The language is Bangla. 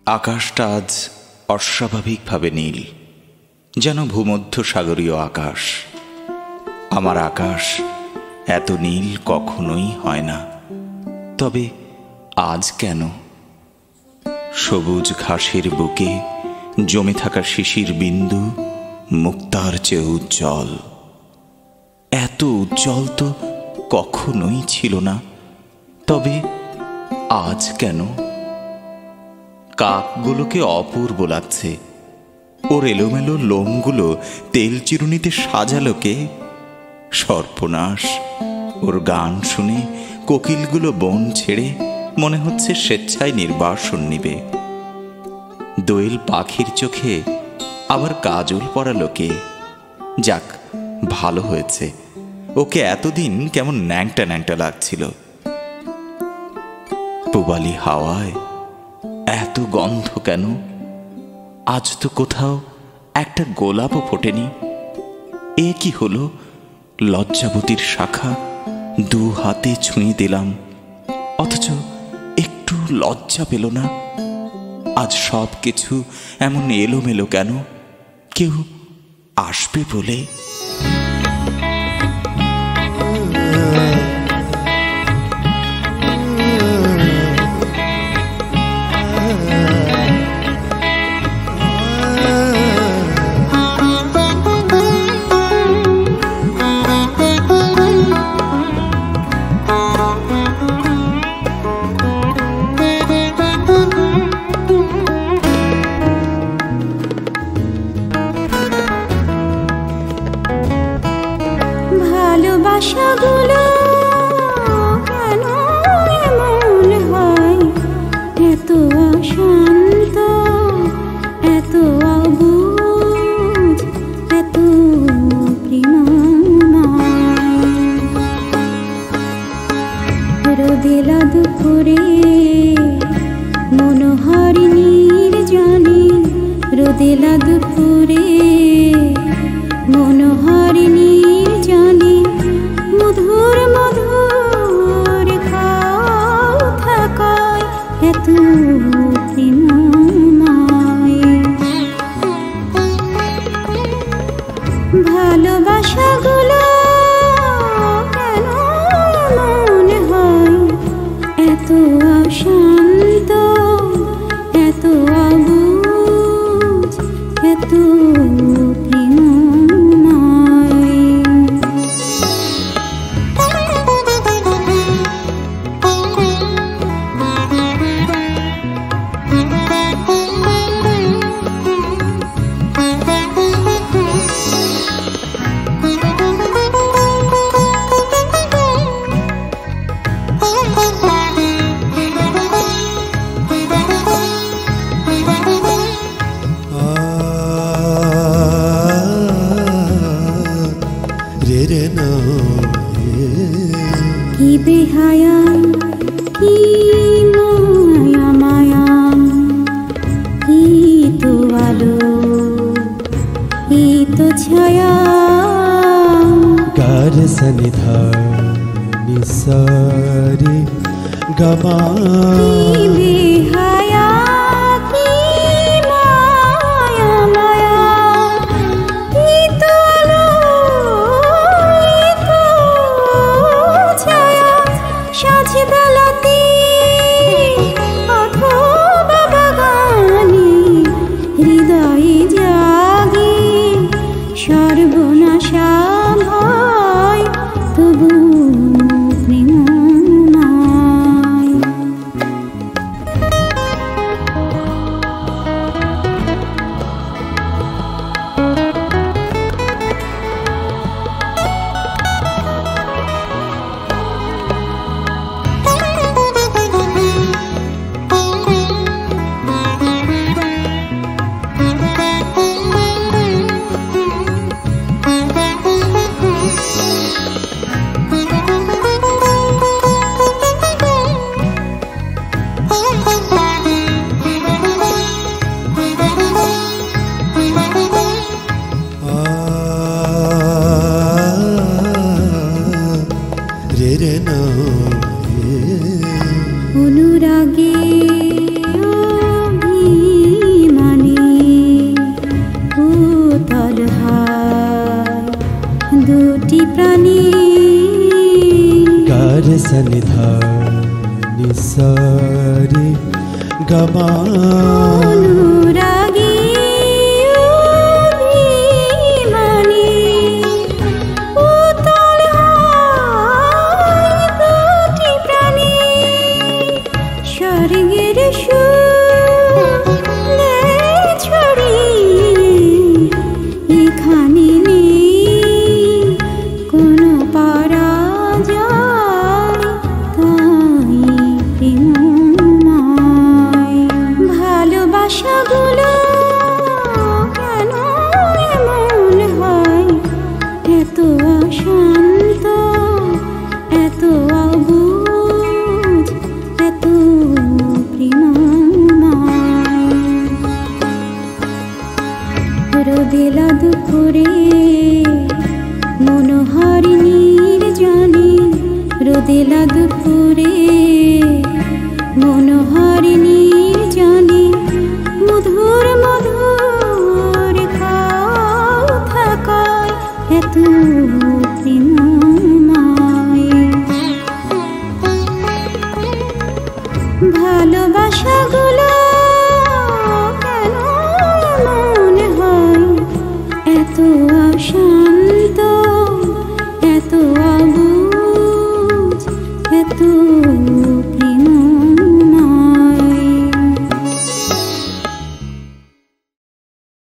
আকাশটা আজ অস্বাভাবিকভাবে নীল, যেন ভূমধ্য সাগরীয় আকাশ। আমার আকাশ এত নীল কখনোই হয় না, তবে আজ কেন? সবুজ ঘাসের বুকে জমে থাকা শিশির বিন্দু মুক্তার চেয়ে উজ্জ্বল। এত উজ্জ্বল তো কখনোই ছিল না, তবে আজ কেন? কাকগুলোকে অপূর্ব লাগছে। ওর এলোমেলো লোমগুলো তেল চিরুনিতে সাজালো কে? সর্বনাশ! ওর গান শুনে কোকিলগুলো বন ছেড়ে মনে হচ্ছে স্বেচ্ছায় নির্বাসন নিবে। দোয়েল পাখির চোখে আবার কাজল পরালো কে? যাক, ভালো হয়েছে। ওকে এতদিন কেমন ন্যাংটা ন্যাংটা লাগছিল। পূবালি হাওয়ায় এত গন্ধ কেন? আজ তো কোথাও একটা গোলাপও ফোটেনি। এ কি হলো? লজ্জাবতীর শাখা দু হাতে ছুঁয়ে দিলাম, অথচ একটু লজ্জা পেল না। আজ সব কিছু এমন এলোমেলো কেন? কেউ আসবে বলে? ভালোবাসাগুলো কেন এমন হয়, এত অশান্ত, এত অবুঝ, এত প্রেমময়। রোদেলা দুপুরে মনোহরিণীর জানে, রোদেলা দুপুরে মনোহরিণীর জানে, মধুর মধুর কথা কয়, এত প্রেমময়। ভালোবাসাগুলো কেন মনে হয় এত অশান্ত, এত অবুঝ, এত কি বেহায়া, কি মায়া মায়া, কি তো আলো, কি তো ছায়া। গার সনিধা নিসারে গমা, কি বেহায়া, কি মায়া মায়া, কি তো আলো, কি তো ছায়া। সাঁঝ বেলাতে অথবা বাগানে হৃদয়ে জাগে সর্বনাশা ভয়, তবু প্রেমময়। सनि धा नि सा रे गा मा অনুরাগী অভিমানী উতল হয় দুটি প্রাণী স্বর্গের সুর ছড়িয়ে এখানে নেই কোনো পরাজয় তাই প্রেমময় ভালোবাসাগুলো কেন এমন হয় এত অশান্ত এত অবুঝ এত প্রেমময় রোদেলা দুপুরে মনোহরিণীর জানে রোদেলা দুপুরে মন